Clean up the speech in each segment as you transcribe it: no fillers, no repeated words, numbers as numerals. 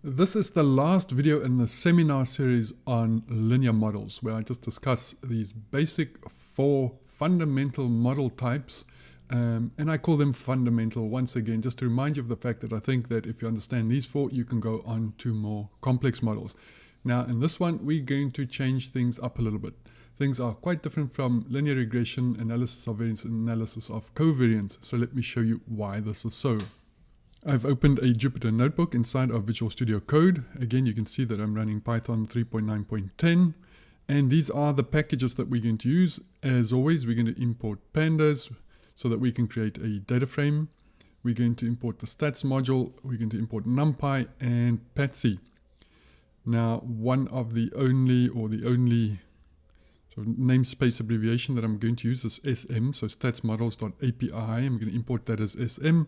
This is the last video in the seminar series on linear models, where I just discuss these basic 4 fundamental model types, and I call them fundamental once again, just to remind you of the fact that I think that if you understand these 4, you can go on to more complex models. Now in this one, we're going to change things up a little bit. Things are quite different from linear regression, analysis of variance, and analysis of covariance. So let me show you why this is so. I've opened a Jupyter notebook inside of Visual Studio Code. Again, you can see that I'm running Python 3.9.10. And these are the packages that we're going to use. As always, we're going to import pandas so that we can create a data frame. We're going to import the stats module. We're going to import NumPy and Patsy. Now, one of the only sort of namespace abbreviation that I'm going to use is SM. So statsmodels.api. I'm going to import that as SM.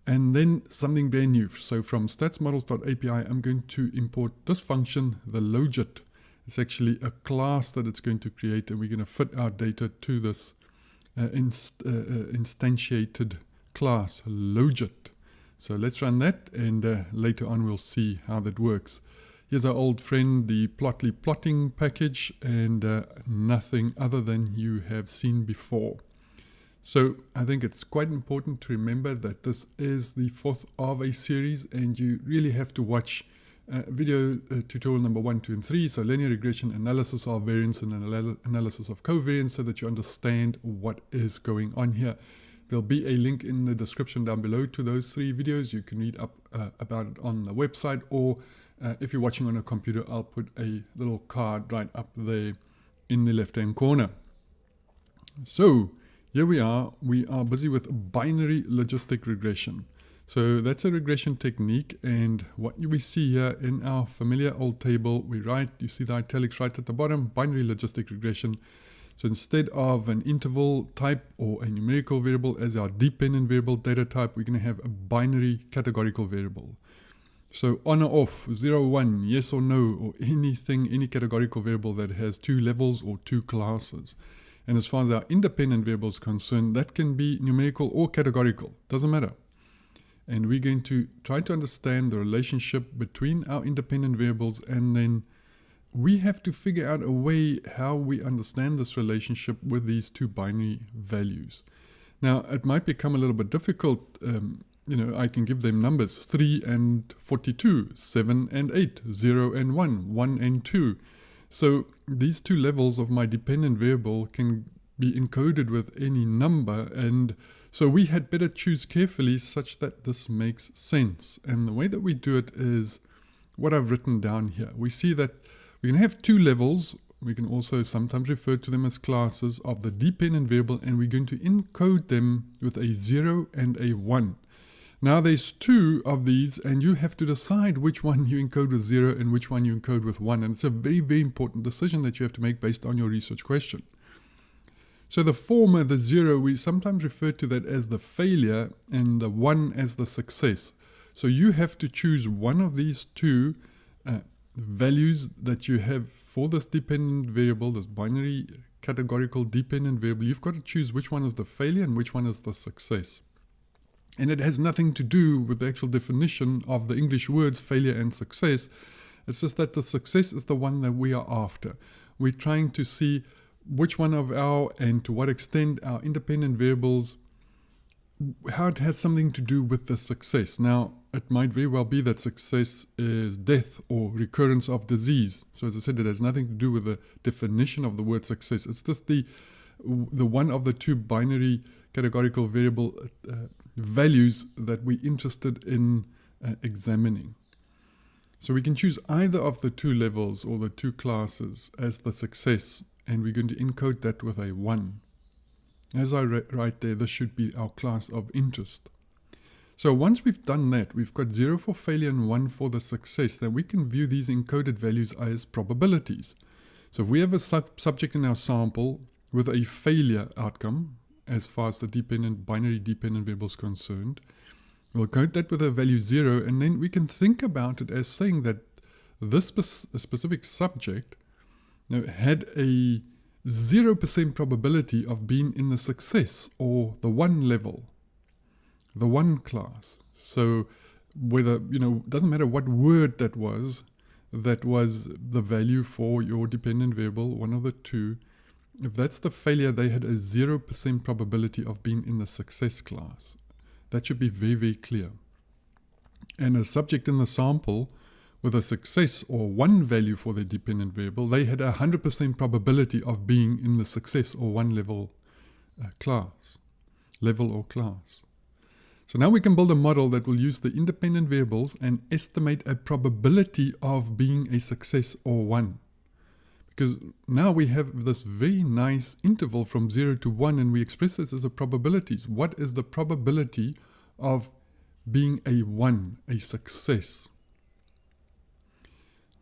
And then something brand new. So from statsmodels.api, I'm going to import this function, the logit. It's actually a class that it's going to create, and we're going to fit our data to this instantiated class, logit. So let's run that, and later on we'll see how that works. Here's our old friend, the Plotly plotting package, and nothing other than you have seen before. So I think it's quite important to remember that this is the 4th of a series, and you really have to watch video tutorial number 1, 2, and 3. So linear regression, analysis of variance, and analysis of covariance, so that you understand what is going on here. There'll be a link in the description down below to those 3 videos. You can read up about it on the website, or if you're watching on a computer, I'll put a little card right up there in the left-hand corner. So here we are busy with binary logistic regression. So that's a regression technique, and what we see here in our familiar old table, we write, you see the italics right at the bottom, binary logistic regression. So instead of an interval type or a numerical variable as our dependent variable data type, we're going to have a binary categorical variable. So on or off, 0, 1, yes or no, or anything, any categorical variable that has 2 levels or 2 classes. And as far as our independent variables concerned, that can be numerical or categorical, doesn't matter. And we're going to try to understand the relationship between our independent variables, and then we have to figure out a way how we understand this relationship with these 2 binary values. Now, it might become a little bit difficult. I can give them numbers, 3 and 42, 7 and 8, 0 and 1, 1 and 2. So these 2 levels of my dependent variable can be encoded with any number, and so we had better choose carefully such that this makes sense. And the way that we do it is what I've written down here. We see that we can have 2 levels. We can also sometimes refer to them as classes of the dependent variable, and we're going to encode them with a 0 and a 1. Now there's 2 of these, and you have to decide which one you encode with 0 and which one you encode with 1. And it's a very, very important decision that you have to make based on your research question. So the former, the 0, we sometimes refer to that as the failure, and the 1 as the success. So you have to choose one of these 2 values that you have for this dependent variable, this binary categorical dependent variable. You've got to choose which one is the failure and which one is the success. And it has nothing to do with the actual definition of the English words failure and success. It's just that the success is the one that we are after. We're trying to see which one of our, and to what extent, our independent variables, how it has something to do with the success. Now, it might very well be that success is death or recurrence of disease. So as I said, it has nothing to do with the definition of the word success. It's just the one of the 2 binary categorical variable values that we're interested in examining. So we can choose either of the 2 levels or the 2 classes as the success, and we're going to encode that with a 1. As I write there, this should be our class of interest. So once we've done that, we've got 0 for failure and 1 for the success, then we can view these encoded values as probabilities. So if we have a subject in our sample with a failure outcome, as far as the binary dependent variable is concerned, we'll code that with a value 0, and then we can think about it as saying that this specific subject had a 0% probability of being in the success or the 1 level, the 1 class. So whether, doesn't matter what word that was the value for your dependent variable, one of the two. If that's the failure, they had a 0% probability of being in the success class. That should be very, very clear. And a subject in the sample with a success or one value for their dependent variable, they had a 100% probability of being in the success or one level or class. So now we can build a model that will use the independent variables and estimate a probability of being a success or one. Because now we have this very nice interval from 0 to 1, and we express this as a probabilities. What is the probability of being a 1, a success?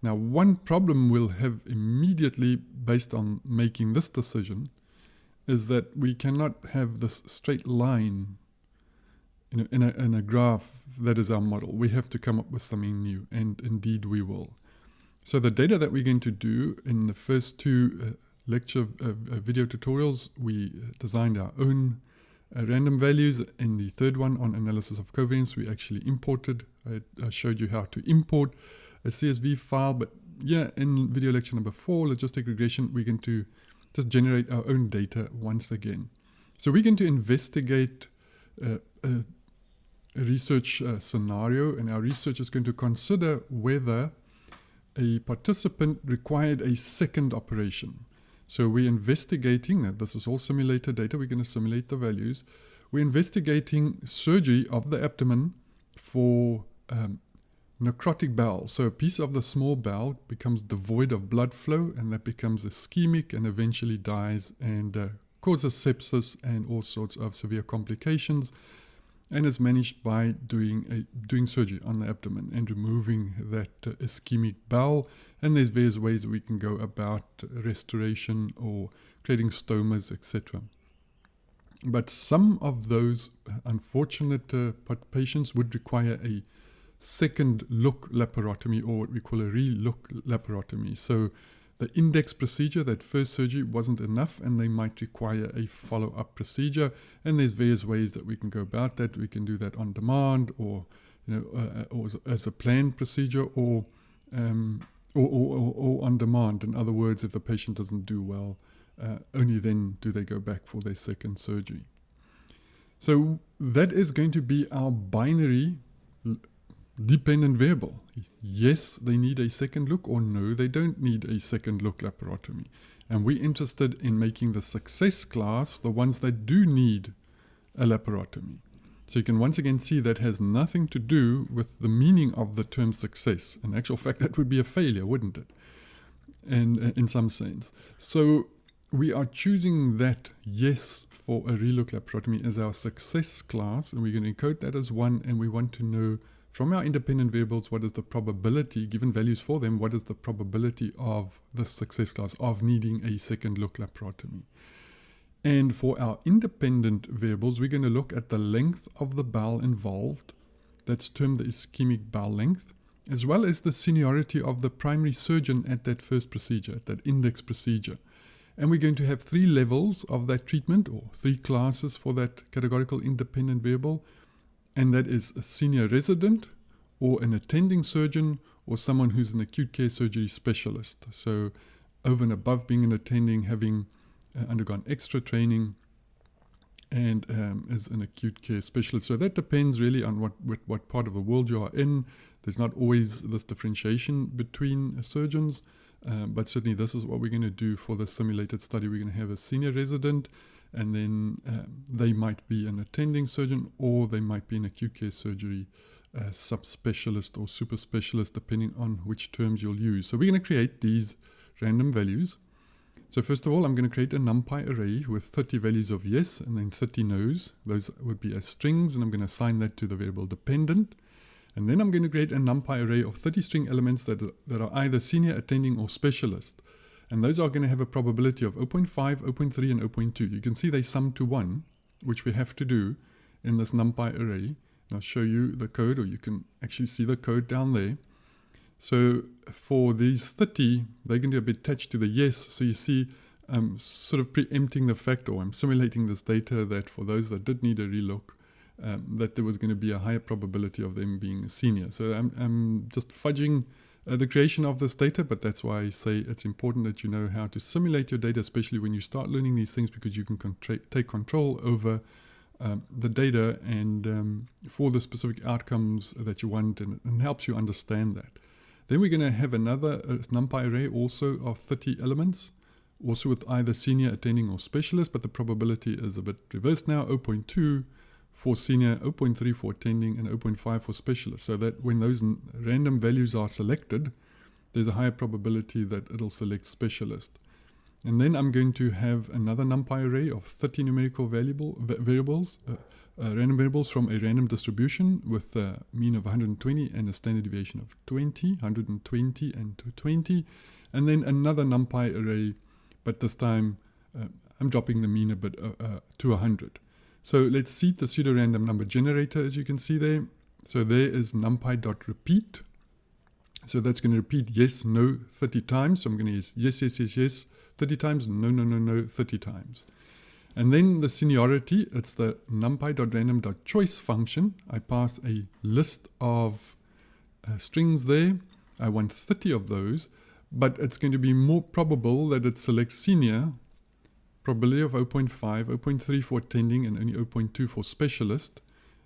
Now, one problem we'll have immediately based on making this decision is that we cannot have this straight line in a graph that is our model. We have to come up with something new, and indeed we will. So the data that we're going to do in the first two lecture video tutorials, we designed our own random values. In the third one on analysis of covariance, we actually imported. I showed you how to import a CSV file, but yeah, in video lecture number 4, logistic regression, we're going to just generate our own data once again. So we're going to investigate a research scenario, and our research is going to consider whether a participant required a second operation. So we're investigating, this is all simulated data, we're going to simulate the values. We're investigating surgery of the abdomen for necrotic bowel. So a piece of the small bowel becomes devoid of blood flow, and that becomes ischemic and eventually dies and causes sepsis and all sorts of severe complications, and is managed by doing surgery on the abdomen and removing that ischemic bowel. And there's various ways we can go about restoration or creating stomas, etc. But some of those unfortunate patients would require a second look laparotomy, or what we call a re-look laparotomy. So the index procedure, that first surgery, wasn't enough, and they might require a follow-up procedure. And there's various ways that we can go about that. We can do that on demand, or or as a planned procedure, or on demand. In other words, if the patient doesn't do well, only then do they go back for their second surgery. So that is going to be our binary dependent variable. Yes, they need a second look, or no, they don't need a second look laparotomy. And we're interested in making the success class the ones that do need a laparotomy. So you can once again see that has nothing to do with the meaning of the term success. In actual fact, that would be a failure, wouldn't it? And in some sense. So we are choosing that yes for a relook laparotomy as our success class, and we're going to encode that as 1, and we want to know from our independent variables what is the probability, given values for them, what is the probability of the success class of needing a second look laparotomy. And for our independent variables, we're going to look at the length of the bowel involved, that's termed the ischemic bowel length, as well as the seniority of the primary surgeon at that first procedure, at that index procedure. And we're going to have 3 levels of that treatment, or 3 classes for that categorical independent variable. And that is a senior resident, or an attending surgeon, or someone who's an acute care surgery specialist. So over and above being an attending, having undergone extra training, and as an acute care specialist. So that depends really on what part of the world you are in. There's not always this differentiation between surgeons, but certainly this is what we're going to do for the simulated study. We're going to have a senior resident, and then they might be an attending surgeon, or they might be an acute care surgery subspecialist or super specialist, depending on which terms you'll use. So we're going to create these random values. So first of all, I'm going to create a NumPy array with 30 values of yes and then 30 no's. Those would be as strings, and I'm going to assign that to the variable dependent. And then I'm going to create a NumPy array of 30 string elements that are either senior, attending, or specialist. And those are going to have a probability of 0.5, 0.3, and 0.2. You can see they sum to 1, which we have to do in this NumPy array. And I'll show you the code, or you can actually see the code down there. So for these 30, they're going to be attached to the yes. So you see I'm sort of preempting the fact, or I'm simulating this data, that for those that did need a relook, that there was going to be a higher probability of them being senior. So I'm just fudging the creation of this data, but that's why I say it's important that you know how to simulate your data, especially when you start learning these things, because you can take control over the data and for the specific outcomes that you want, and helps you understand that. Then we're going to have another NumPy array also of 30 elements, also with either senior, attending, or specialist, but the probability is a bit reversed now, 0.2 for senior, 0.3 for attending, and 0.5 for specialist. So that when those random values are selected, there's a higher probability that it'll select specialist. And then I'm going to have another NumPy array of 30 numerical variables, random variables from a random distribution with a mean of 120 and a standard deviation of 20, 120 and 220. And then another NumPy array, but this time I'm dropping the mean a bit to 100. So let's see the pseudo-random number generator, as you can see there. So there is numpy.repeat. So that's going to repeat yes, no 30 times. So I'm going to use yes, yes, yes, yes 30 times, no, no, no, no 30 times. And then the seniority, it's the numpy.random.choice function. I pass a list of strings there. I want 30 of those, but it's going to be more probable that it selects senior, probability of 0.5, 0.3 for attending, and only 0.2 for specialist.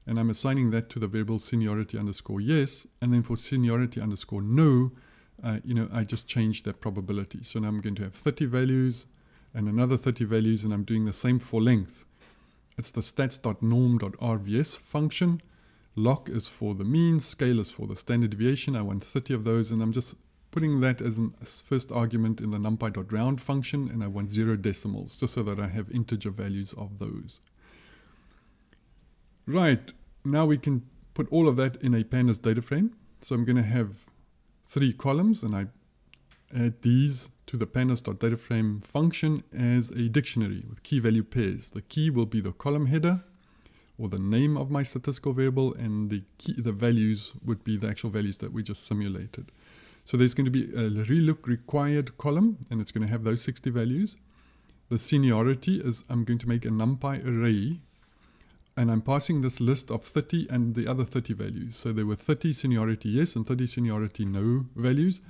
And I'm assigning that to the variable seniority underscore yes. And then for seniority underscore no, I just changed that probability. So now I'm going to have 30 values and another 30 values, and I'm doing the same for length. It's the stats.norm.rvs function. Loc is for the mean, scale is for the standard deviation. I want 30 of those, and I'm just putting that as a first argument in the numpy.round function, and I want 0 decimals, just so that I have integer values of those. Right, now we can put all of that in a pandas data frame. So I'm going to have 3 columns, and I add these to the pandas.dataframe function as a dictionary with key value pairs. The key will be the column header or the name of my statistical variable, and the values would be the actual values that we just simulated. So there's going to be a relook required column, and it's going to have those 60 values. The seniority is I'm going to make a NumPy array, and I'm passing this list of 30 and the other 30 values. So there were 30 seniority yes and 30 seniority no values.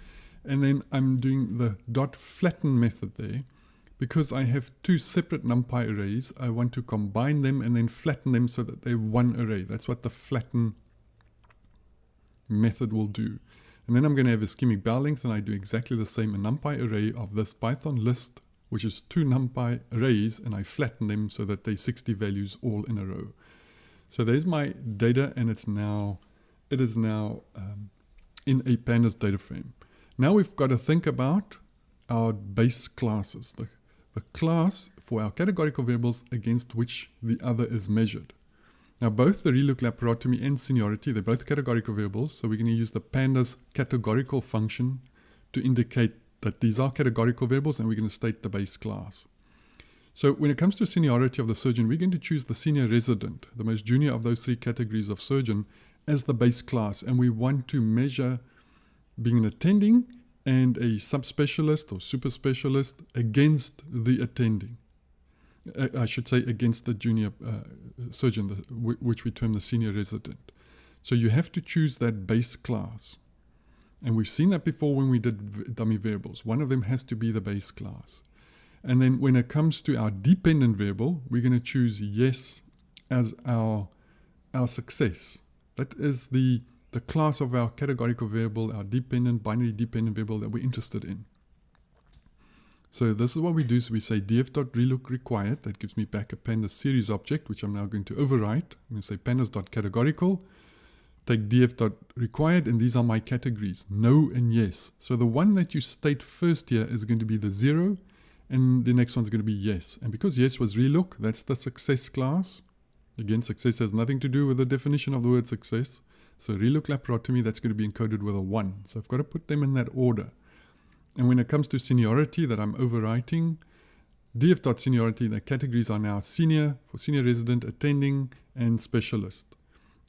And then I'm doing the .flatten method there. Because I have 2 separate NumPy arrays, I want to combine them and then flatten them so that they're one array. That's what the flatten method will do. And then I'm going to have a schemic bow length, and I do exactly the same, a NumPy array of this Python list, which is 2 NumPy arrays, and I flatten them so that they're 60 values all in a row. So there's my data, and it is now in a pandas data frame. Now we've got to think about our base classes, the class for our categorical variables against which the other is measured. Now both the relook laparotomy and seniority, they're both categorical variables, so we're going to use the pandas categorical function to indicate that these are categorical variables, and we're going to state the base class. So when it comes to seniority of the surgeon, we're going to choose the senior resident, the most junior of those 3 categories of surgeon, as the base class, and we want to measure being an attending and a subspecialist or super specialist against the attending. I should say against the junior surgeon, which we term the senior resident. So you have to choose that base class. And we've seen that before when we did dummy variables. One of them has to be the base class. And then when it comes to our dependent variable, we're going to choose yes as our success. That is the class of our categorical variable, our binary dependent variable that we're interested in. So this is what we do. So we say df.relook required. That gives me back a pandas series object, which I'm now going to overwrite. I'm going to say pandas.categorical. Take df.required, and these are my categories, no and yes. So the one that you state first here is going to be the 0, and the next one's going to be yes. And because yes was relook, that's the success class. Again, success has nothing to do with the definition of the word success. So relook laparotomy, that's going to be encoded with a 1. So I've got to put them in that order. And when it comes to seniority that I'm overwriting, df.seniority, the categories are now senior, for senior resident, attending, and specialist.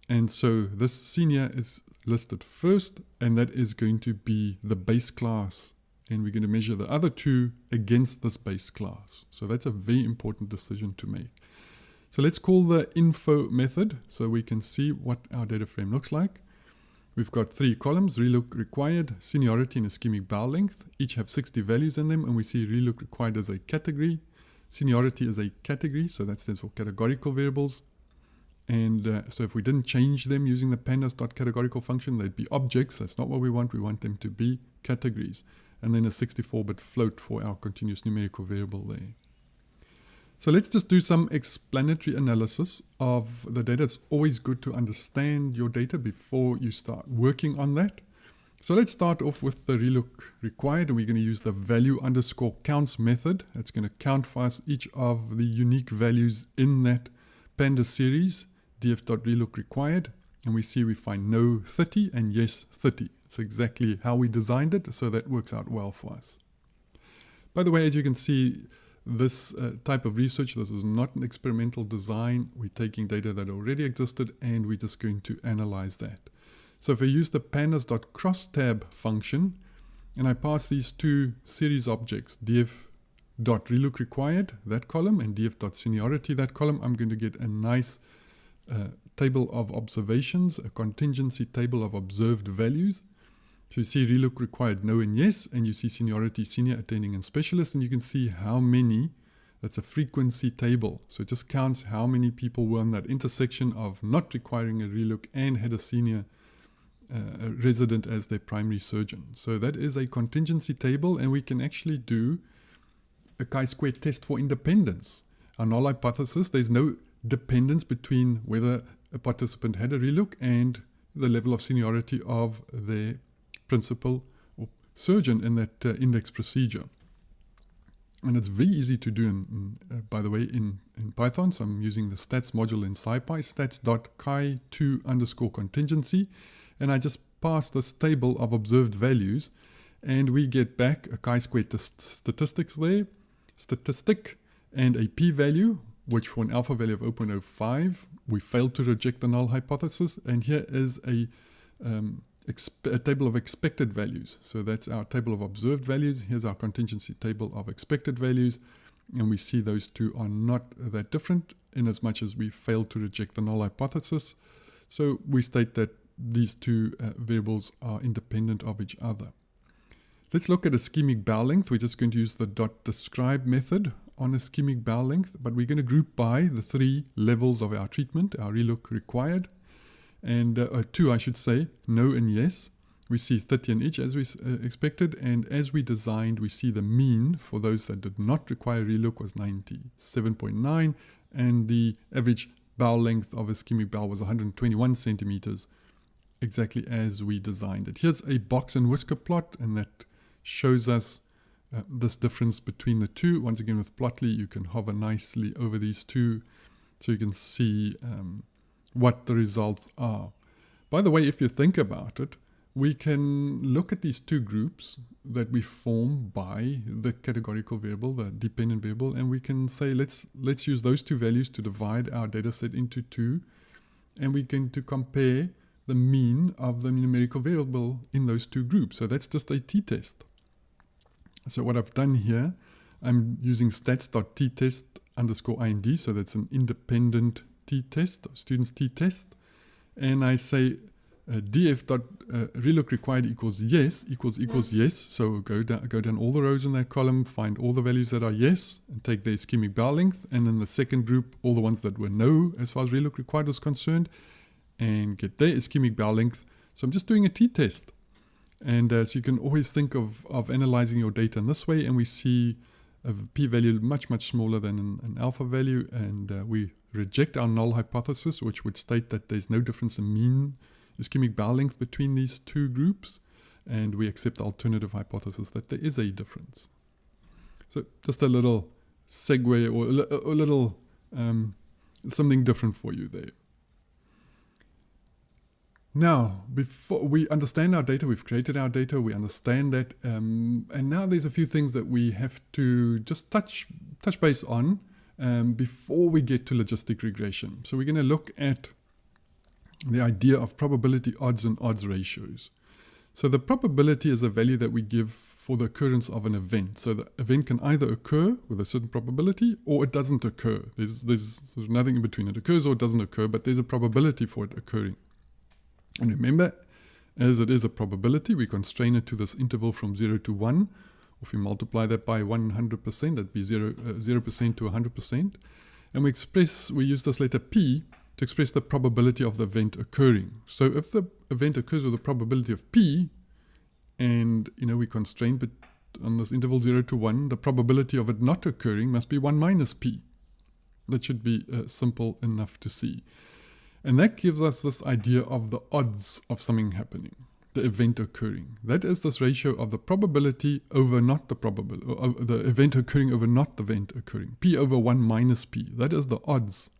And so this senior is listed first, and that is going to be the base class. And we're going to measure the other 2 against this base class. So that's a very important decision to make. So let's call the info method so we can see what our data frame looks like. We've got 3 columns: relook required, seniority, and ischemic bow length. Each have 60 values in them, and we see relook required as a category. Seniority is a category, so that stands for categorical variables. And so if we didn't change them using the pandas.categorical function, they'd be objects. That's not what we want. We want them to be categories. And then a 64-bit float for our continuous numerical variable there. So let's just do some explanatory analysis of the data. It's always good to understand your data before you start working on that. So let's start off with the relook required, and we're going to use the value underscore counts method. It's going to count for us each of the unique values in that pandas series, df.relook required, and we see we find no 30 and yes 30. It's exactly how we designed it, so that works out well for us. By the way, as you can see, this type of research, this is not an experimental design. We're taking data that already existed and we're just going to analyze that. So if I use the pandas.crosstab function and I pass these 2 series objects, df.relook required, that column, and df.seniority, that column, I'm going to get a nice table of observations, a contingency table of observed values. So you see relook required no and yes, and you see seniority, senior, attending, and specialist, and you can see how many. That's a frequency table. So it just counts how many people were on that intersection of not requiring a relook and had a senior resident as their primary surgeon. So that is a contingency table, and we can actually do a chi-square test for independence. Our null hypothesis, there's no dependence between whether a participant had a relook and the level of seniority of their principal or surgeon in that index procedure. And it's very easy to do, by the way, in Python. So I'm using the stats module in SciPy, stats.chi2_contingency, and I just pass this table of observed values, and we get back a chi-square statistic and a p-value, which for an alpha value of 0.05, we failed to reject the null hypothesis. And here is a table of expected values. So that's our table of observed values. Here's our contingency table of expected values. And we see those two are not that different in as much as we failed to reject the null hypothesis. So we state that these 2 variables are independent of each other. Let's look at ischemic bow length. We're just going to use the .describe method on ischemic bow length, but we're going to group by the 3 levels of our treatment, our relook required, and 2, I should say, no and yes. We see 30 in each as we expected, and as we designed, we see the mean for those that did not require relook was 97.9, and the average bow length of ischemic bow was 121 centimeters, exactly as we designed it. Here's a box and whisker plot, and that shows us this difference between the 2. Once again, with Plotly, you can hover nicely over these 2 so you can see what the results are. By the way, if you think about it, we can look at these 2 groups that we form by the categorical variable, the dependent variable, and we can say let's use those 2 values to divide our data set into 2, and we're going to compare the mean of the numerical variable in those 2 groups. So that's just a t-test. So what I've done here, I'm using stats.t-test_ind, so that's an independent t-test, student's t-test, and I say df.relook required equals yes, yes. So go down all the rows in that column, find all the values that are yes, and take the ischemic bow length, and then the second group, all the ones that were no as far as relook required was concerned, and get their ischemic bow length. So I'm just doing a t-test. And so you can always think of analyzing your data in this way, and we see a p-value much smaller than an alpha value, and we reject our null hypothesis, which would state that there's no difference in mean ischemic bow length between these 2 groups, and we accept the alternative hypothesis that there is a difference. So just a little segue, or a little something different for you there. Now, before we understand our data, we've created our data, we understand that, and now there's a few things that we have to just touch base on before we get to logistic regression. So we're going to look at the idea of probability odds and odds ratios. So the probability is a value that we give for the occurrence of an event. So the event can either occur with a certain probability or it doesn't occur. There's nothing in between. It occurs or it doesn't occur, but there's a probability for it occurring. And remember, as it is a probability, we constrain it to this interval from 0 to 1. If we multiply that by 100%, that'd be 0% to 100%. And we use this letter P to express the probability of the event occurring. So if the event occurs with a probability of P, and we constrain it on this interval 0 to 1, the probability of it not occurring must be 1 minus P. That should be simple enough to see. And that gives us this idea of the odds of something happening, the event occurring. That is this ratio of the probability over not the probability, or the event occurring over not the event occurring. P over 1 minus P. That is the odds.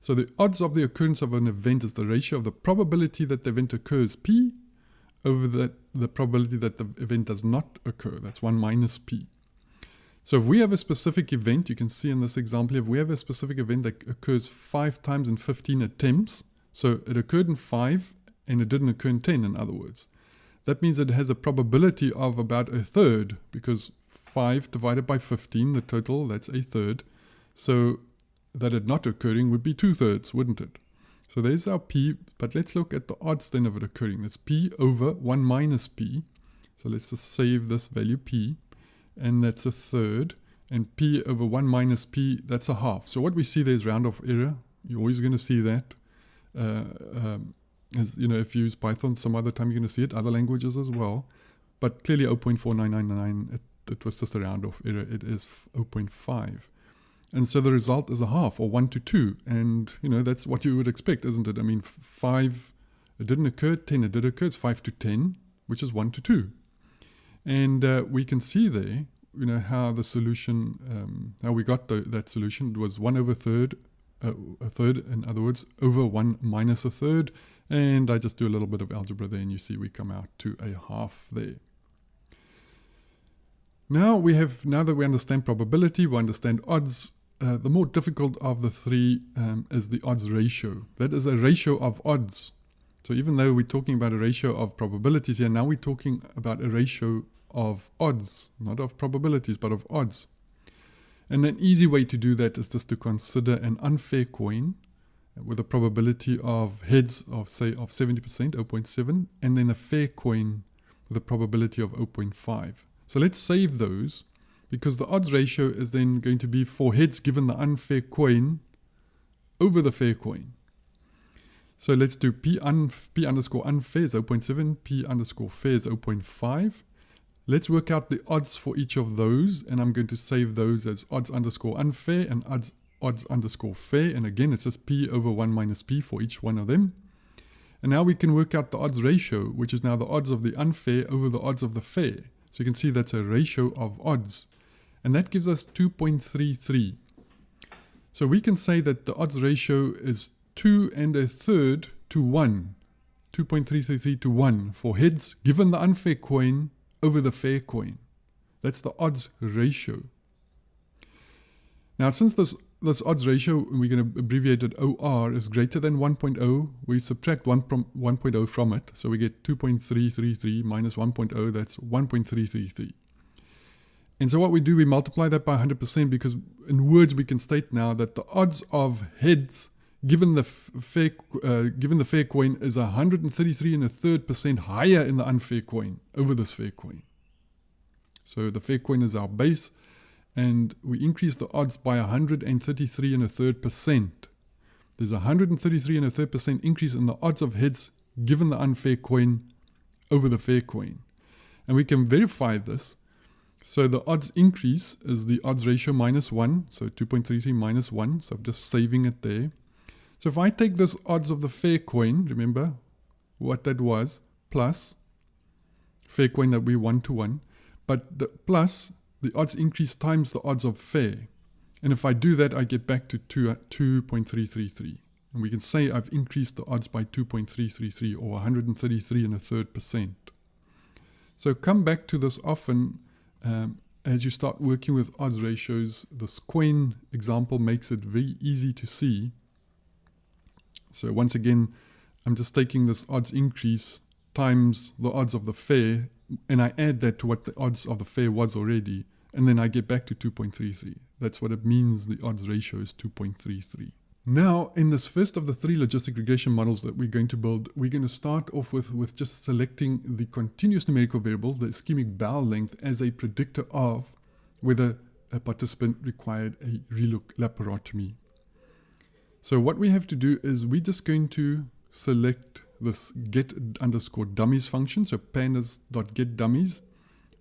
So the odds of the occurrence of an event is the ratio of the probability that the event occurs, P, over the probability that the event does not occur. That's 1 minus P. So if we have a specific event, you can see in this example, if we have a specific event that occurs 5 times in 15 attempts, so it occurred in 5 and it didn't occur in 10, in other words. That means it has a probability of about a third, because 5 divided by 15, the total, that's a third. So that it not occurring would be 2/3, wouldn't it? So there's our P, but let's look at the odds then of it occurring. That's P over 1 minus P. So let's just save this value P, and that's a third. And P over 1 minus P, that's a half. So what we see there is round off error. You're always going to see that. As if you use Python, some other time you're going to see it, other languages as well. But clearly 0.4999, it was just a round off error. It is 0.5. And so the result is a half, or 1 to 2. And, that's what you would expect, isn't it? I mean, 5, it didn't occur. 10, it did occur. It's 5 to 10, which is 1 to 2. And we can see there, how the solution, how we got that solution. It was 1 over a third, in other words, over 1 minus a third. And I just do a little bit of algebra there, and you see we come out to a half there. Now that we understand probability, we understand odds. The more difficult of the three is the odds ratio. That is a ratio of odds. So even though we're talking about a ratio of probabilities here, now we're talking about a ratio of odds, not of probabilities, but of odds. And an easy way to do that is just to consider an unfair coin with a probability of heads of 70%, 0.7, and then a fair coin with a probability of 0.5. So let's save those, because the odds ratio is then going to be for heads given the unfair coin over the fair coin. So let's do P underscore unfair is 0.7, P underscore fair is 0.5. Let's work out the odds for each of those, and I'm going to save those as odds underscore unfair and odds underscore fair. And again, it's just P over 1 minus P for each one of them. And now we can work out the odds ratio, which is now the odds of the unfair over the odds of the fair. So you can see that's a ratio of odds. And that gives us 2.33. So we can say that the odds ratio is 2 1/3 to 1. 2.333 to 1 for heads given the unfair coin over the fair coin. That's the odds ratio. Now since this odds ratio, we're going to abbreviate it OR, is greater than 1.0, we subtract 1.0 from it. So we get 2.333 minus 1.0, that's 1.333. And so what we do, we multiply that by 100%, because in words we can state now that the odds of heads given the fair coin is 133 1/3% higher in the unfair coin over this fair coin. So the fair coin is our base, and we increase the odds by 133 1/3%. There's 133 1/3% increase in the odds of heads given the unfair coin over the fair coin. And we can verify this. So the odds increase is the odds ratio minus 1, so 2.33 minus 1, so I'm just saving it there. So if I take this odds of the fair coin, remember what that was, plus fair coin that we 1 to 1, but the plus the odds increase times the odds of fair. And if I do that, I get back to 2.333. And we can say I've increased the odds by 2.333, or 133 1/3%. So come back to this often as you start working with odds ratios. This coin example makes it very easy to see. So once again, I'm just taking this odds increase times the odds of the fair, and I add that to what the odds of the fair was already, and then I get back to 2.33. That's what it means, the odds ratio is 2.33. Now, in this first of the 3 logistic regression models that we're going to build, we're going to start off with just selecting the continuous numerical variable, the ischemic bowel length, as a predictor of whether a participant required a relook laparotomy. So what we have to do is we're just going to select this get_dummies function, so pandas.getDummies.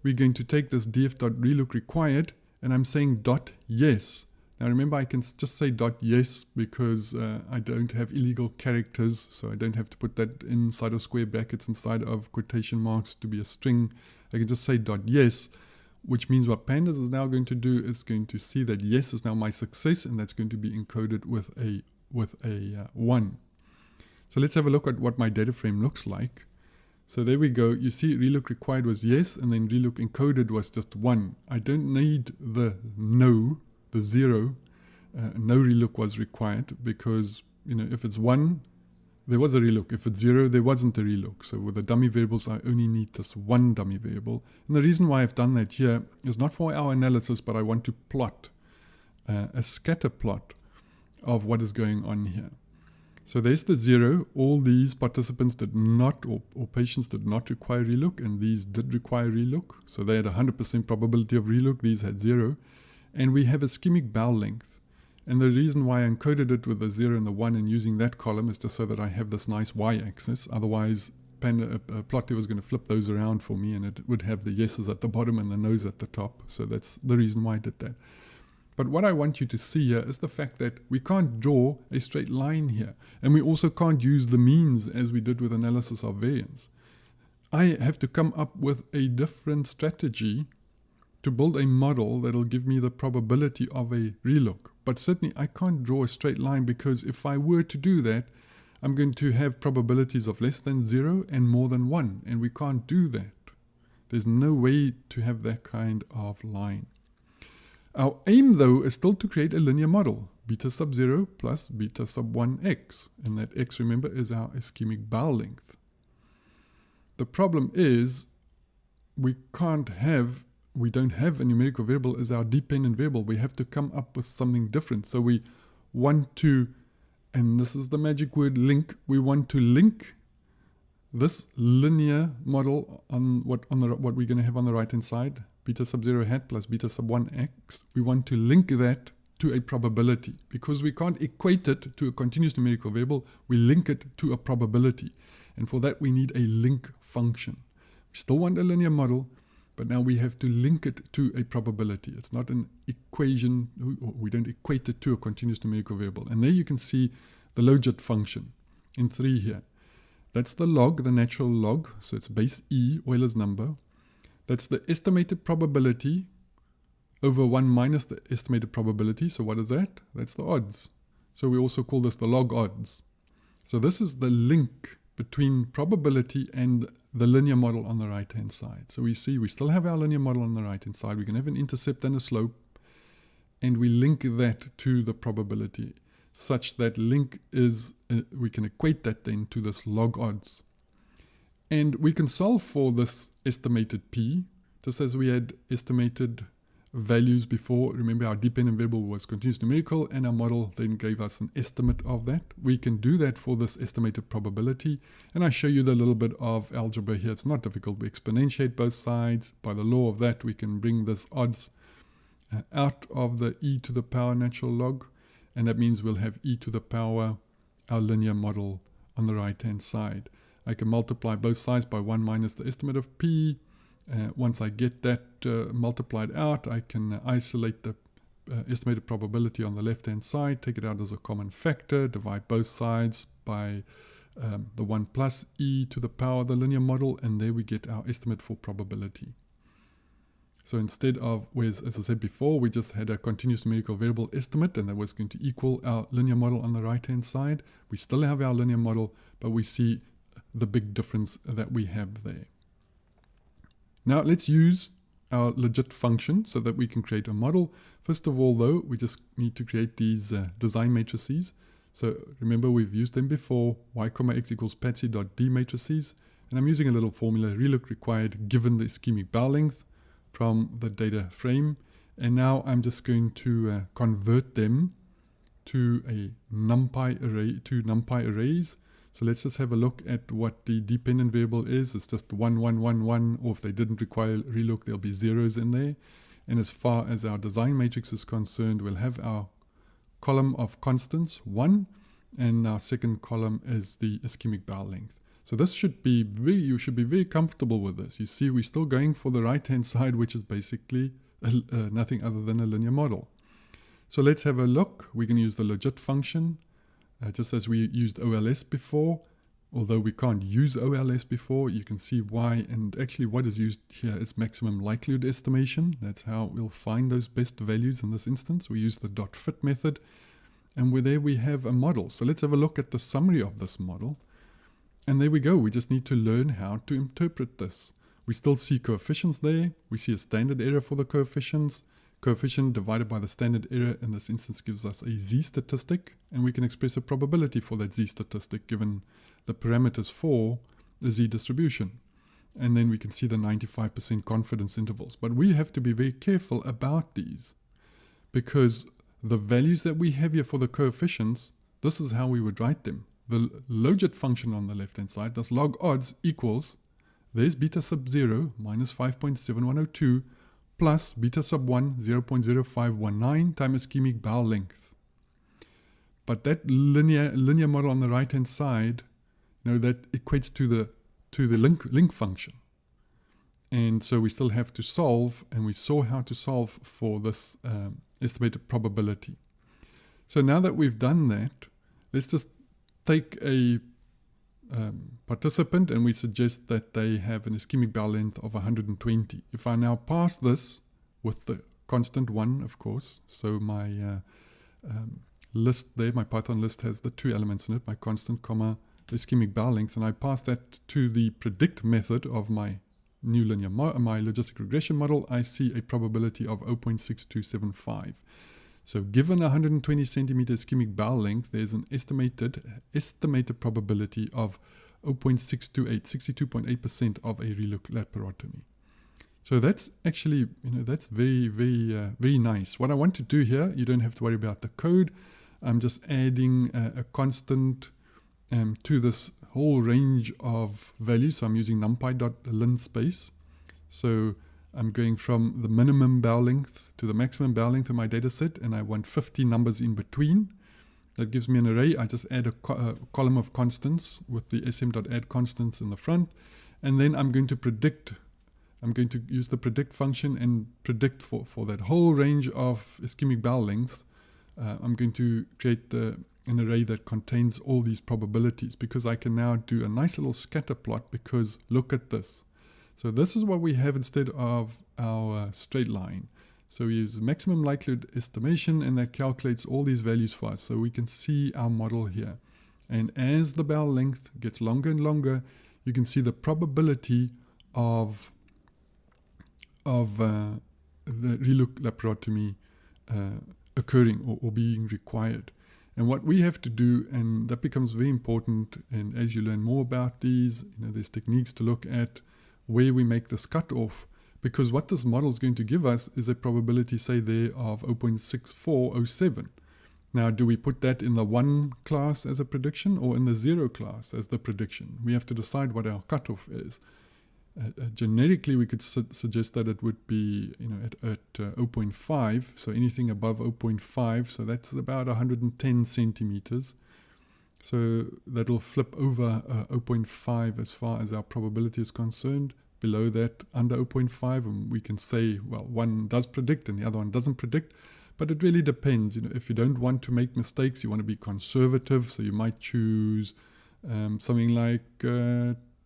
We're going to take this df.relook required, and I'm saying .yes. Now remember, I can just say .yes because I don't have illegal characters, so I don't have to put that inside of square brackets inside of quotation marks to be a string. I can just say .yes, which means what pandas is now going to do is going to see that yes is now my success, and that's going to be encoded with a 1. So let's have a look at what my data frame looks like. So there we go. You see relook required was yes, and then relook encoded was just 1. I don't need the no, the 0. No relook was required because, if it's 1, there was a relook. If it's 0, there wasn't a relook. So with the dummy variables, I only need this 1 dummy variable. And the reason why I've done that here is not for our analysis, but I want to plot a scatter plot of what is going on here. So there's the 0. All these participants did not, or patients did not require relook, and these did require relook. So they had 100% probability of relook. These had 0. And we have ischemic bowel length. And the reason why I encoded it with the 0 and the 1 and using that column is just so that I have this nice y-axis. Otherwise, Plotter was going to flip those around for me, and it would have the yeses at the bottom and the no's at the top. So that's the reason why I did that. But what I want you to see here is the fact that we can't draw a straight line here. And we also can't use the means as we did with analysis of variance. I have to come up with a different strategy to build a model that will give me the probability of a relook. But certainly I can't draw a straight line, because if I were to do that, I'm going to have probabilities of less than 0 and more than 1. And we can't do that. There's no way to have that kind of line. Our aim, though, is still to create a linear model, beta sub 0 plus beta sub 1x. And that x, remember, is our ischemic bowel length. The problem is we don't have a numerical variable as our dependent variable. We have to come up with something different. So we want to, and this is the magic word, link. We want to link this linear model on what we're going to have on the right hand side, beta sub 0 hat plus beta sub 1x. We want to link that to a probability, because we can't equate it to a continuous numerical variable. We link it to a probability, and for that we need a link function. We still want a linear model, but now we have to link it to a probability. It's not an equation. We don't equate it to a continuous numerical variable. And there you can see the logit function in 3 here. That's the log, the natural log. So it's base E, Euler's number. That's the estimated probability over 1 minus the estimated probability. So what is that? That's the odds. So we also call this the log odds. So this is the link between probability and the linear model on the right hand side. So we see we still have our linear model on the right hand side. We can have an intercept and a slope, and we link that to the probability, such that link is, we can equate that then to this log odds. And we can solve for this estimated P, just as we had estimated values before. Remember, our dependent variable was continuous numerical, and our model then gave us an estimate of that. We can do that for this estimated probability, and I show you the little bit of algebra here. It's not difficult. We exponentiate both sides. By the law of that, we can bring this odds out of the e to the power natural log, and that means we'll have e to the power our linear model on the right hand side. I can multiply both sides by 1 minus the estimate of P. Once I get that multiplied out, I can isolate the estimated probability on the left hand side, take it out as a common factor, divide both sides by the 1 plus e to the power of the linear model, and there we get our estimate for probability. So instead of, as I said before, we just had a continuous numerical variable estimate, and that was going to equal our linear model on the right hand side. We still have our linear model, but we see the big difference that we have there. Now let's use our logit function so that we can create a model. First of all, though, we just need to create these design matrices. So remember, we've used them before, y, x equals patsy.d matrices. And I'm using a little formula, relook required given the ischemic bowel length from the data frame. And now I'm just going to convert them to a NumPy array, to NumPy arrays. So let's just have a look at what the dependent variable is. It's just 1, 1, 1, 1, or if they didn't require relook, there'll be zeros in there. And as far as our design matrix is concerned, we'll have our column of constants, 1, and our second column is the ischemic bowel length. So this should be you should be very comfortable with this. You see, we're still going for the right-hand side, which is basically nothing other than a linear model. So let's have a look. We can use the logit function, just as we used OLS before. Although we can't use OLS before, you can see why. And actually what is used here is maximum likelihood estimation. That's how we'll find those best values in this instance. We use the .fit method. And there we have a model. So let's have a look at the summary of this model. And there we go. We just need to learn how to interpret this. We still see coefficients there. We see a standard error for the coefficients. Coefficient divided by the standard error in this instance gives us a z statistic, and we can express a probability for that z statistic given the parameters for the z distribution. And then we can see the 95% confidence intervals. But we have to be very careful about these, because the values that we have here for the coefficients, this is how we would write them. The logit function on the left hand side, this log odds equals, there's beta sub 0 minus 5.7102 plus beta sub 1, 0.0519 times ischemic bowel length. But that linear model on the right hand side, that equates to the link function. And so we still have to solve, and we saw how to solve for this estimated probability. So now that we've done that, let's just take a participant, and we suggest that they have an ischemic bowel length of 120. If I now pass this with the constant 1, of course, so my list there, my Python list has the two elements in it, my constant, comma, the ischemic bowel length, and I pass that to the predict method of my new linear my logistic regression model, I see a probability of 0.6275. So given 120 centimeter ischemic bowel length, there's an estimated probability of 0.628, 62.8% of a relook laparotomy. So that's actually, that's very, very, very nice. What I want to do here, you don't have to worry about the code. I'm just adding a constant to this whole range of values. So I'm using numpy.linspace. So I'm going from the minimum bowel length to the maximum bowel length of my data set, and I want 50 numbers in between. That gives me an array. I just add a column of constants with the sm.add constants in the front, and then I'm going to predict. I'm going to use the predict function and predict for that whole range of ischemic bowel lengths. I'm going to create an array that contains all these probabilities, because I can now do a nice little scatter plot, because look at this. So this is what we have instead of our straight line. So we use maximum likelihood estimation, and that calculates all these values for us. So we can see our model here. And as the bowel length gets longer and longer, you can see the probability of the relook laparotomy occurring or being required. And what we have to do, and that becomes very important, and as you learn more about these, there's techniques to look at where we make this cutoff, because what this model is going to give us is a probability, say there, of 0.6407. Now, do we put that in the 1 class as a prediction or in the 0 class as the prediction? We have to decide what our cutoff is. Generically, we could suggest that it would be at 0.5, so anything above 0.5, so that's about 110 centimeters. So that'll flip over 0.5 as far as our probability is concerned. Below that, under 0.5, and we can say, well, one does predict and the other one doesn't predict. But it really depends. If you don't want to make mistakes, you want to be conservative, so you might choose something like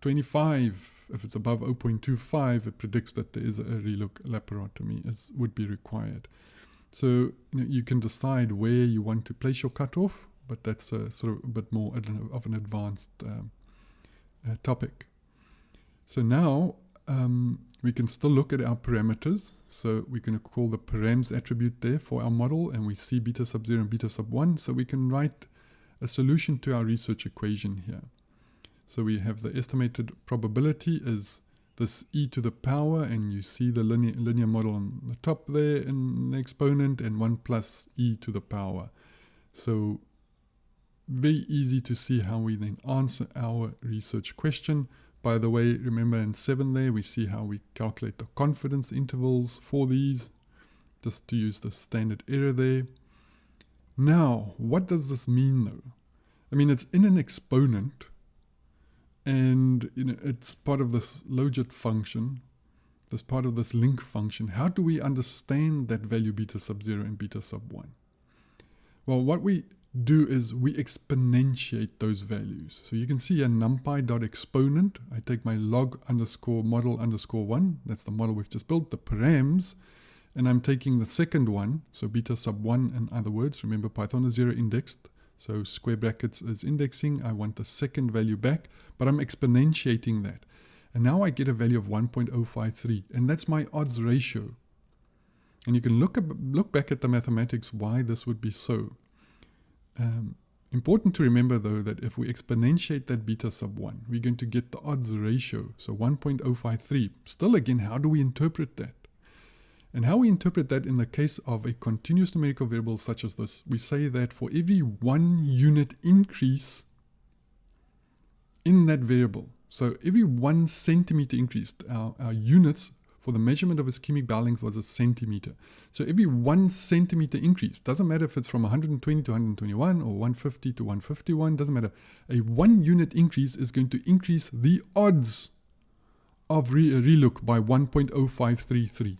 25. If it's above 0.25, it predicts that there is a relook laparotomy would be required. So you can decide where you want to place your cutoff, but that's sort of a bit more of an advanced topic. So now we can still look at our parameters. So we're going to call the params attribute there for our model, and we see beta sub 0 and beta sub 1. So we can write a solution to our research equation here. So we have the estimated probability is this e to the power, and you see the linear model on the top there in the exponent, and 1 plus e to the power. So very easy to see how we then answer our research question. By the way, remember in 7 there, we see how we calculate the confidence intervals for these, just to use the standard error there. Now, what does this mean though? I mean, it's in an exponent, and it's part of this logit function, this part of this link function. How do we understand that value beta sub 0 and beta sub 1? Well, what we do is we exponentiate those values. So you can see a numpy.exponent. I take my log underscore model underscore 1. That's the model we've just built, the params. And I'm taking the second one, so beta sub 1 in other words. Remember, Python is 0 indexed. So square brackets is indexing. I want the second value back, but I'm exponentiating that. And now I get a value of 1.053, and that's my odds ratio. And you can look back at the mathematics why this would be so. Important to remember though that if we exponentiate that beta sub 1, we're going to get the odds ratio, so 1.053. Still again, how do we interpret that? And how we interpret that in the case of a continuous numerical variable such as this, we say that for every 1 unit increase in that variable, so every 1 centimeter increase, our units for the measurement of ischemic bowel length was a centimeter. So every 1 centimeter increase, doesn't matter if it's from 120 to 121 or 150 to 151, doesn't matter. A 1 unit increase is going to increase the odds of relook by 1.0533.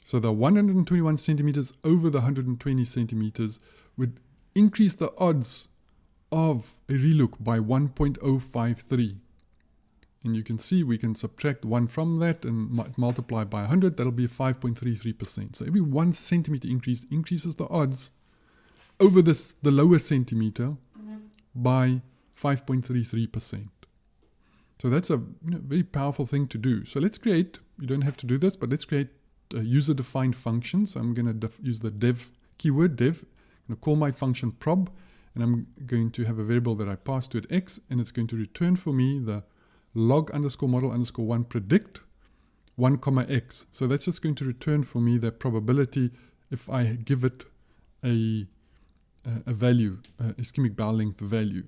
So the 121 centimeters over the 120 centimeters would increase the odds of a relook by 1.053. And you can see we can subtract 1 from that and multiply by 100. That'll be 5.33%. So every 1 centimeter increase increases the odds over the lower centimeter by 5.33%. So that's a very powerful thing to do. So let's create, you don't have to do this, but let's create user-defined functions. I'm going to use the dev keyword, dev. I'm going to call my function prob, and I'm going to have a variable that I pass to it x, and it's going to return for me the log underscore model underscore 1 predict 1 comma x. So that's just going to return for me the probability if I give it a value, ischemic bowel length value.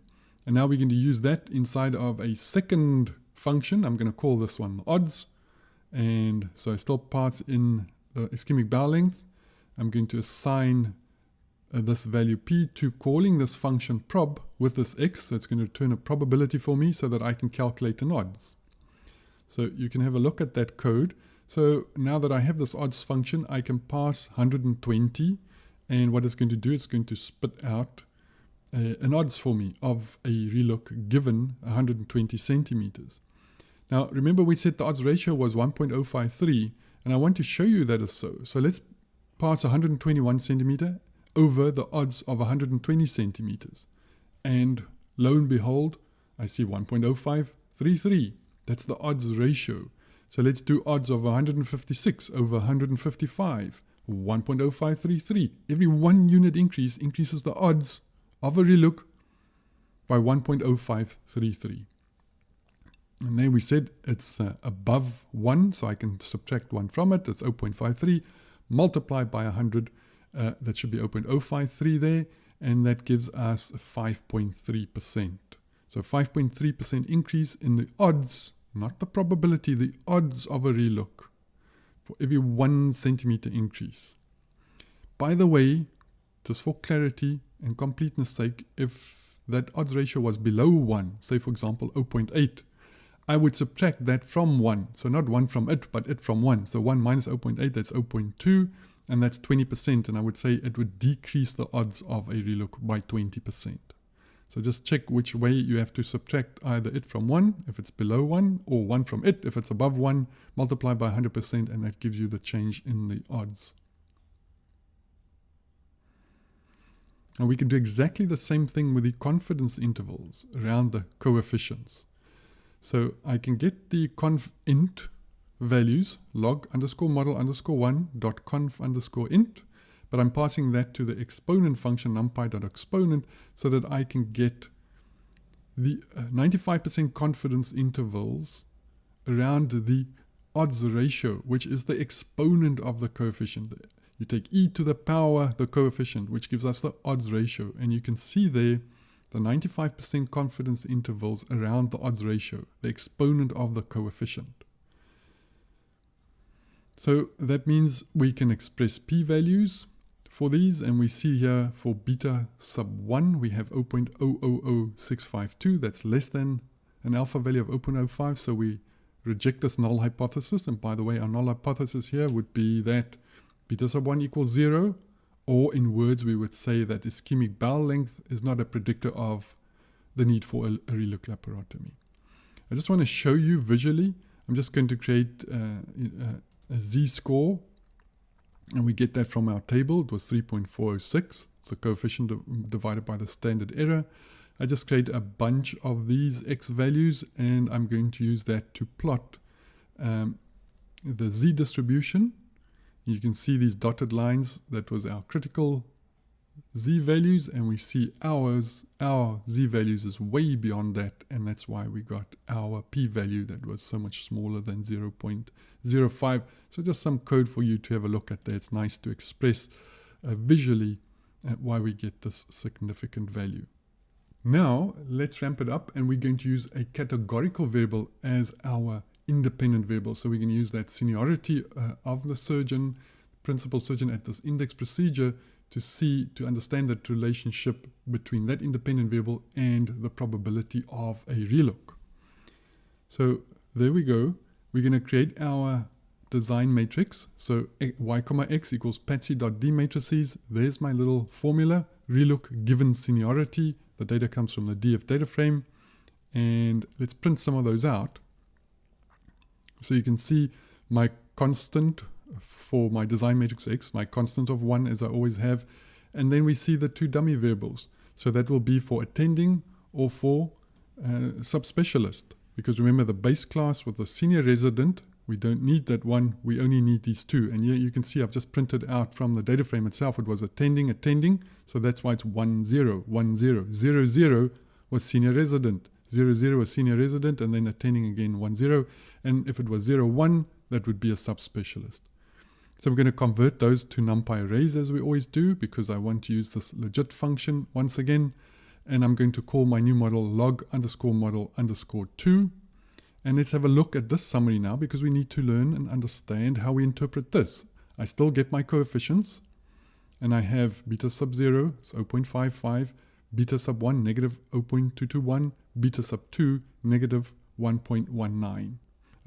And now we're going to use that inside of a second function. I'm going to call this one odds. And so I still pass in the ischemic bowel length. I'm going to assign this value p to calling this function prob with this x. So it's going to return a probability for me so that I can calculate an odds. So you can have a look at that code. So now that I have this odds function, I can pass 120. And what it's going to do, it's going to spit out an odds for me of a relook given 120 centimeters. Now, remember we said the odds ratio was 1.053, and I want to show you that is so. So let's pass 121 centimeter over the odds of 120 centimeters. And lo and behold, I see 1.0533. That's the odds ratio. So let's do odds of 156 over 155, 1.0533. Every 1 unit increase increases the odds of a relook by 1.0533. And then we said it's above 1, so I can subtract 1 from it. That's 0.53. Multiply by 100, that should be 0.053 there, and that gives us 5.3%. So 5.3% increase in the odds, not the probability, the odds of a relook for every 1 centimeter increase. By the way, just for clarity and completeness sake, if that odds ratio was below 1, say for example 0.8, I would subtract that from 1. So not 1 from it, but it from 1. So 1 minus 0.8, that's 0.2, and that's 20%. And I would say it would decrease the odds of a relook by 20%. So just check which way you have to subtract either it from 1 if it's below 1, or 1 from it if it's above 1, multiply by 100%, and that gives you the change in the odds. Now we can do exactly the same thing with the confidence intervals around the coefficients. So I can get the conf int values, log underscore model underscore 1 dot conf underscore int, but I'm passing that to the exponent function numpy.exponent so that I can get the 95% confidence intervals around the odds ratio, which is the exponent of the coefficient. You take e to the power the coefficient, which gives us the odds ratio. And you can see there the 95% confidence intervals around the odds ratio, the exponent of the coefficient. So that means we can express p-values for these, and we see here for beta sub 1 we have 0.000652. That's less than an alpha value of 0.05, so we reject this null hypothesis. And by the way, our null hypothesis here would be that beta sub 1 equals 0, or in words we would say that ischemic bowel length is not a predictor of the need for a relook laparotomy. I just want to show you visually. I'm just going to create a z-score, and we get that from our table. It was 3.406. It's the coefficient divided by the standard error. I just create a bunch of these x values, and I'm going to use that to plot the z distribution. You can see these dotted lines. That was our critical z values, and we see our z values is way beyond that, and that's why we got our p-value that was so much smaller than 0.05. So just some code for you to have a look at there. It's nice to express visually why we get this significant value. Now let's ramp it up, and we're going to use a categorical variable as our independent variable. So we can use that seniority of the surgeon, principal surgeon at this index procedure, to understand that relationship between that independent variable and the probability of a relook. So there we go. We're going to create our design matrix. So y comma x equals patsy.d matrices. There's my little formula. Relook given seniority. The data comes from the DF data frame. And let's print some of those out. So you can see my constant for my design matrix X, my constant of 1 as I always have, and then we see the two dummy variables. So that will be for attending or for subspecialist, because remember the base class with the senior resident, we don't need that one, we only need these two. And here you can see I've just printed out from the data frame itself, it was attending, so that's why it's 1 0 1 0 0 0 was senior resident, 0 0 was senior resident, and then attending again 1 0, and if it was 0 1 that would be a subspecialist. So I'm going to convert those to NumPy arrays as we always do, because I want to use this legit function once again. And I'm going to call my new model log underscore model underscore 2. And let's have a look at this summary now, because we need to learn and understand how we interpret this. I still get my coefficients, and I have beta sub 0, so 0.55, beta sub 1, negative 0.221, beta sub 2, negative 1.19.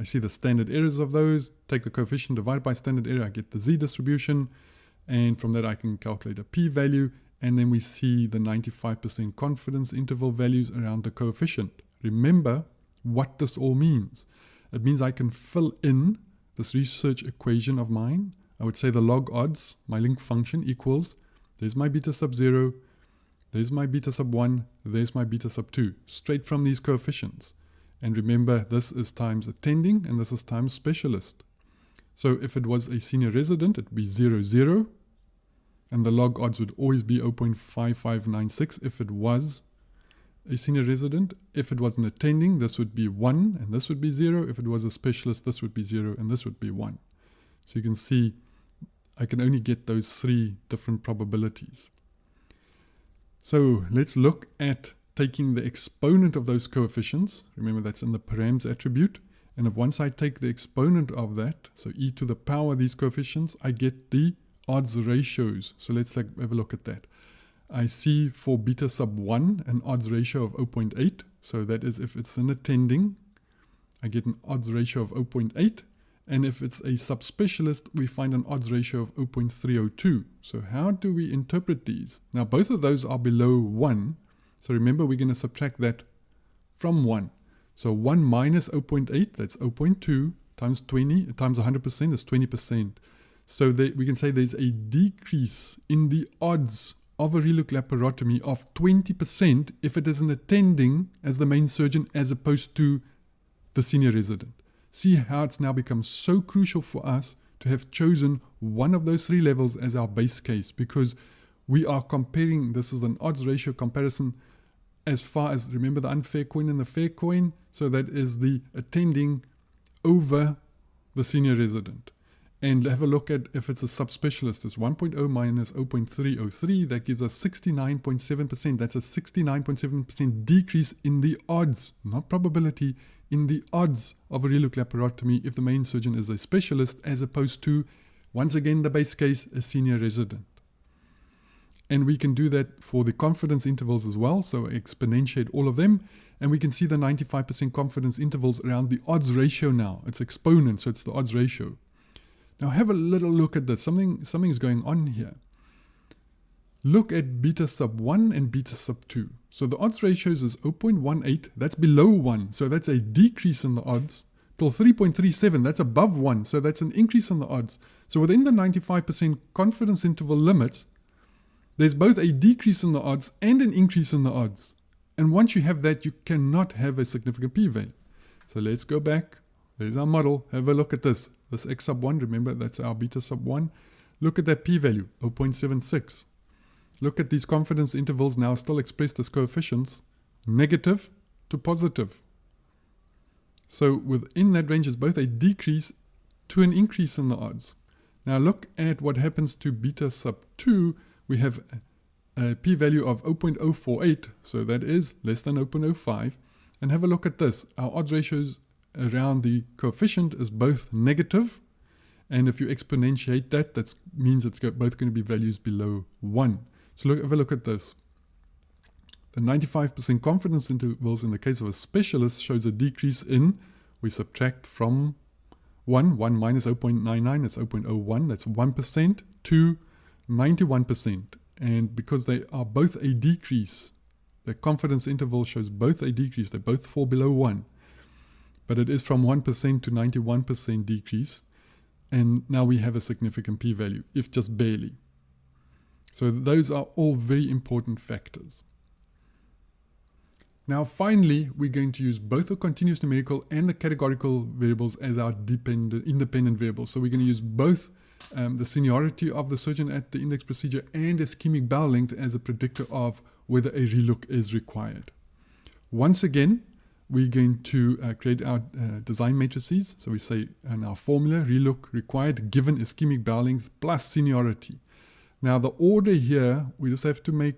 I see the standard errors of those, take the coefficient divided by standard error, I get the z distribution, and from that I can calculate a p-value, and then we see the 95% confidence interval values around the coefficient. Remember what this all means. It means I can fill in this research equation of mine. I would say the log odds, my link function, equals, there's my beta sub 0, there's my beta sub 1, there's my beta sub 2, straight from these coefficients. And remember, this is times attending, and this is times specialist. So if it was a senior resident, it would be 0, 0. And the log odds would always be 0.5596 if it was a senior resident. If it was an attending, this would be 1, and this would be 0. If it was a specialist, this would be 0, and this would be 1. So you can see I can only get those 3 different probabilities. So let's look at taking the exponent of those coefficients. Remember, that's in the params attribute. And if once I take the exponent of that, so e to the power of these coefficients, I get the odds ratios. So let's have a look at that. I see for beta sub 1 an odds ratio of 0.8. So that is if it's an attending, I get an odds ratio of 0.8. And if it's a subspecialist, we find an odds ratio of 0.302. So how do we interpret these? Now both of those are below 1. So remember, we're going to subtract that from 1. So 1 minus 0.8, that's 0.2, times 20, times 100% is 20%. So we can say there's a decrease in the odds of a relook laparotomy of 20% if it is an attending as the main surgeon as opposed to the senior resident. See how it's now become so crucial for us to have chosen one of those 3 levels as our base case, because we are comparing, this is an odds ratio comparison as far as, remember the unfair coin and the fair coin? So that is the attending over the senior resident. And have a look at if it's a subspecialist. It's 1.0 minus 0.303. That gives us 69.7%. That's a 69.7% decrease in the odds, not probability, in the odds of a relook laparotomy if the main surgeon is a specialist as opposed to, once again, the base case, a senior resident. And we can do that for the confidence intervals as well. So exponentiate all of them. And we can see the 95% confidence intervals around the odds ratio now. It's exponent, so it's the odds ratio. Now have a little look at this. Something's going on here. Look at beta sub 1 and beta sub 2. So the odds ratios is 0.18. That's below 1. So that's a decrease in the odds. Till 3.37. That's above 1. So that's an increase in the odds. So within the 95% confidence interval limits, there's both a decrease in the odds and an increase in the odds. And once you have that, you cannot have a significant p-value. So let's go back. There's our model. Have a look at this. This x sub 1, remember that's our beta sub 1. Look at that p-value, 0.76. Look at these confidence intervals now still expressed as coefficients, negative to positive. So within that range is both a decrease to an increase in the odds. Now look at what happens to beta sub 2. We have a p-value of 0.048, so that is less than 0.05. And have a look at this. Our odds ratios around the coefficient is both negative, and if you exponentiate that, that means it's both going to be values below 1. So have a look at this. The 95% confidence intervals in the case of a specialist shows a decrease in, we subtract from 1 minus 0.99, that's 0.01, that's 1%, to 91%. And because they are both a decrease, the confidence interval shows both a decrease, they both fall below 1. But it is from 1% to 91% decrease. And now we have a significant p-value, if just barely. So those are all very important factors. Now finally, we're going to use both the continuous numerical and the categorical variables as our independent variables. So we're going to use both the seniority of the surgeon at the index procedure and ischemic bowel length as a predictor of whether a relook is required. Once again, we're going to create our design matrices. So we say in our formula, relook required given ischemic bowel length plus seniority. Now the order here, we just have to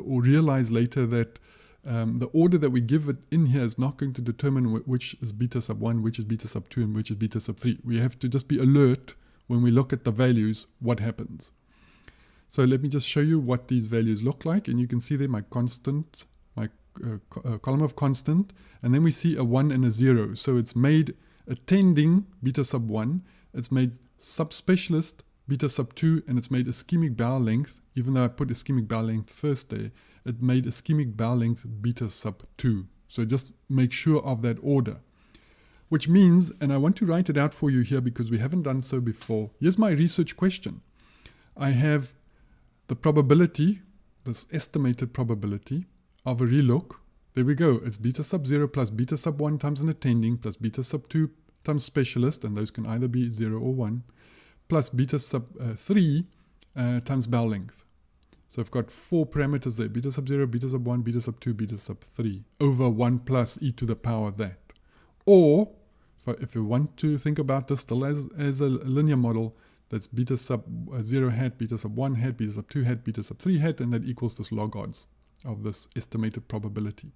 or realize later that the order that we give it in here is not going to determine which is beta sub 1, which is beta sub 2, and which is beta sub 3. We have to just be alert when we look at the values, what happens. So let me just show you what these values look like. And you can see there my constant, my column of constant, and then we see a 1 and a 0. So it's made attending beta sub 1, it's made subspecialist beta sub 2, and it's made ischemic bowel length, even though I put ischemic bowel length first there, it made ischemic bowel length beta sub 2. So just make sure of that order. Which means, and I want to write it out for you here because we haven't done so before. Here's my research question. I have the probability, this estimated probability, of a relook. There we go. It's beta sub 0 plus beta sub 1 times an attending plus beta sub 2 times specialist, and those can either be 0 or 1, plus beta sub 3 times bowel length. So I've got 4 parameters there, beta sub 0, beta sub 1, beta sub 2, beta sub 3, over 1 plus e to the power of that. Or, if you want to think about this still as a linear model, that's beta sub 0 hat, beta sub 1 hat, beta sub 2 hat, beta sub 3 hat, and that equals this log odds of this estimated probability.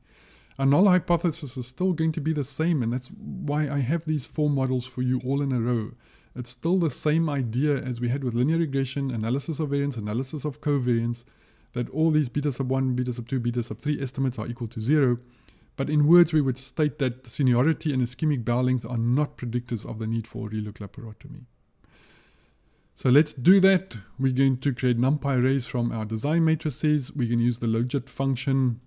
Our null hypothesis is still going to be the same, and that's why I have these 4 models for you all in a row. It's still the same idea as we had with linear regression, analysis of variance, analysis of covariance, that all these beta sub 1, beta sub 2, beta sub 3 estimates are equal to 0. But in words, we would state that seniority and ischemic bowel length are not predictors of the need for relook laparotomy. So let's do that. We're going to create NumPy arrays from our design matrices. We can use the logit function.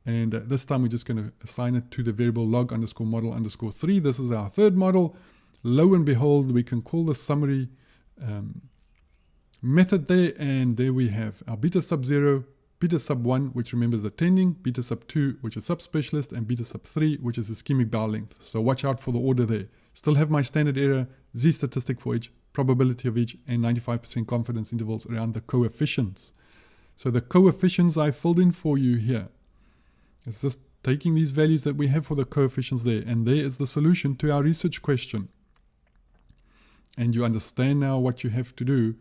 And this time we're just going to assign it to the variable log underscore model underscore 3. This is our third model. Lo and behold, we can call the summary method there. And there we have our beta sub 0, beta sub 1, which remember is attending, beta sub 2, which is subspecialist, and beta sub 3, which is ischemic bowel length. So watch out for the order there. Still have my standard error, z statistic for each, probability of each, and 95% confidence intervals around the coefficients. So the coefficients I filled in for you here. It's just taking these values that we have for the coefficients there, and there is the solution to our research question. And you understand now what you have to do.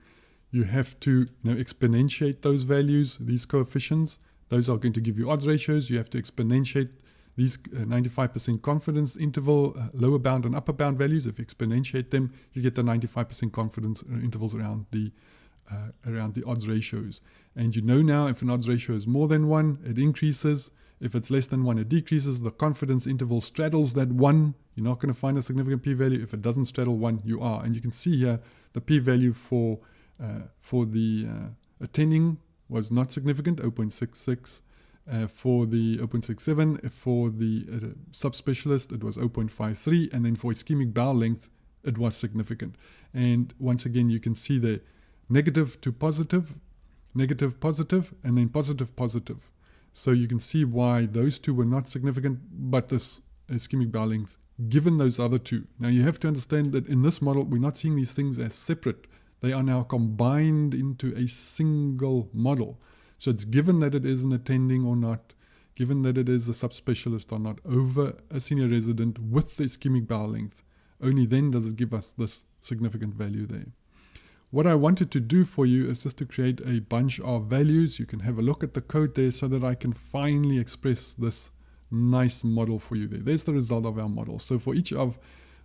You have to exponentiate those values, these coefficients. Those are going to give you odds ratios. You have to exponentiate these 95% confidence interval, lower bound and upper bound values. If you exponentiate them, you get the 95% confidence intervals around the odds ratios. And you know now if an odds ratio is more than 1, it increases. If it's less than 1, it decreases. The confidence interval straddles that 1. You're not going to find a significant p-value. If it doesn't straddle 1, you are. And you can see here the p-value for the attending was not significant, 0.66. For the 0.67, for the subspecialist, it was 0.53. And then for ischemic bowel length, it was significant. And once again, you can see the negative to positive, negative, positive, and then positive, positive. So you can see why those two were not significant, but this ischemic bowel length, given those other two. Now you have to understand that in this model, we're not seeing these things as separate. They are now combined into a single model. So it's given that it is an attending or not, given that it is a subspecialist or not, over a senior resident with the ischemic bowel length. Only then does it give us this significant value there. What I wanted to do for you is just to create a bunch of values. You can have a look at the code there so that I can finally express this nice model for you there. There's the result of our model. So for each of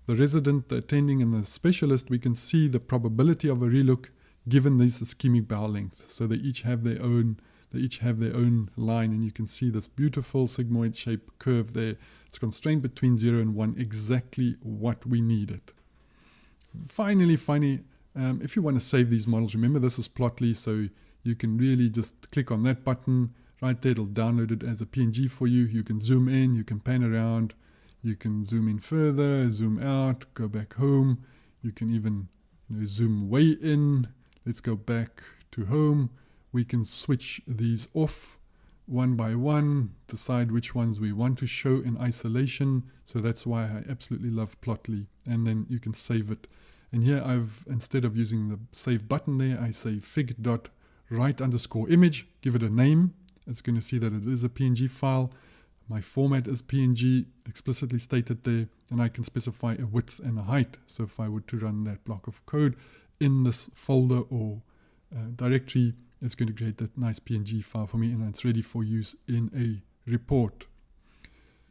the resident, the attending, and the specialist, we can see the probability of a relook given this ischemic bowel length. So they each have their own line, and you can see this beautiful sigmoid shaped curve there. It's constrained between 0 and 1, exactly what we needed. Finally, if you want to save these models, remember this is Plotly, so you can really just click on that button right there. It'll download it as a PNG for you. You can zoom in, you can pan around, you can zoom in further, zoom out, go back home. You can even zoom way in. Let's go back to home. We can switch these off one by one, decide which ones we want to show in isolation. So that's why I absolutely love Plotly. And then you can save it. And here instead of using the save button there, I say fig.write_image, give it a name. It's going to see that it is a PNG file. My format is PNG, explicitly stated there, and I can specify a width and a height. So if I were to run that block of code in this folder or directory, it's going to create that nice PNG file for me, and it's ready for use in a report.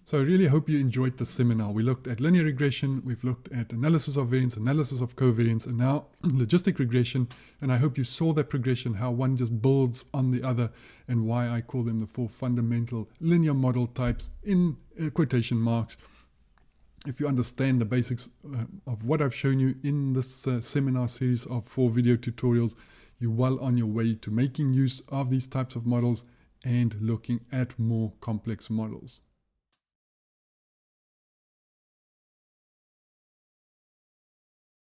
So I really hope you enjoyed this seminar. We looked at linear regression, we've looked at analysis of variance, analysis of covariance, and now logistic regression. And I hope you saw that progression, how one just builds on the other, and why I call them the 4 fundamental linear model types in quotation marks. If you understand the basics of what I've shown you in this seminar series of 4 video tutorials, you're well on your way to making use of these types of models and looking at more complex models.